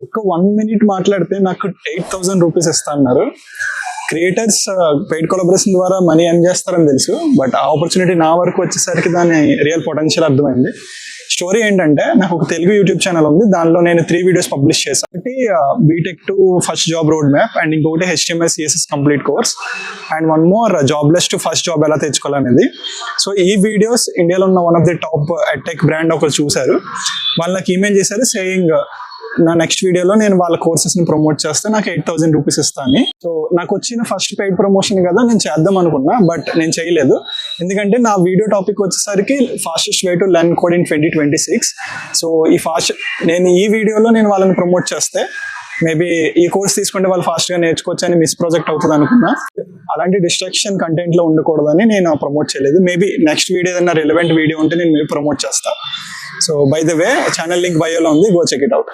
ఒక 1 minute మాట్లాడితే నాకు 8,000 రూపీస్ ఇస్తా అన్నారు. క్రియేటర్స్ పెయిడ్ కొలాబరేషన్ ద్వారా మనీ ఎర్న్ చేస్తారని తెలుసు, బట్ ఆ ఆపర్చునిటీ నా వరకు వచ్చేసరికి దాని రియల్ పొటెన్షియల్ అర్థమైంది. స్టోరీ ఏంటంటే, నాకు ఒక తెలుగు యూట్యూబ్ ఛానల్ ఉంది, దానిలో నేను 3 వీడియోస్ పబ్లిష్ చేశాను. ఒకటి BTech to first job road map, and ఇంకొకటి HTML CSS complete course, and one more jobless to first job ఎలా తెచ్చుకోవాలనేది. సో ఈ వీడియోస్ ఇండియాలో ఉన్న one of the top tech brand ఒకరు చూశారు. వాళ్ళు నాకు ఈమెయిల్ చేశారు సేయింగ్ నా నెక్స్ట్ వీడియోలో నేను వాళ్ళ కోర్సెస్ ని ప్రమోట్ చేస్తే నాకు 8,000 రూపీస్ ఇస్తాను. సో నాకు వచ్చిన ఫస్ట్ పెయిడ్ ప్రమోషన్ కదా, నేను చేద్దాం అనుకున్నా, బట్ నేను చేయలేదు. ఎందుకంటే నా వీడియో టాపిక్ వచ్చేసరికి fastest way to learn code in 2026. So నేను ఈ వీడియోలో నేను వాళ్ళని ప్రమోట్ చేస్తే మేబీ ఈ కోర్స్ తీసుకుంటే వాళ్ళు ఫాస్ట్ గా నేర్చుకోవచ్చు అని మిస్ ప్రాజెక్ట్ అవుతుంది అనుకున్నా. అలాంటి డిస్ట్రాక్షన్ కంటెంట్ లో ఉండకూడదని నేను ప్రమోట్ చేయలేదు. మేబీ నెక్స్ట్ వీడియో ఏదైనా రిలవెంట్ వీడియో ఉంటే నేను ప్రమోట్ చేస్తాను. So by the way, channel link బయోలో ఉంది, గో చెక్ ఇట్ అవుట్.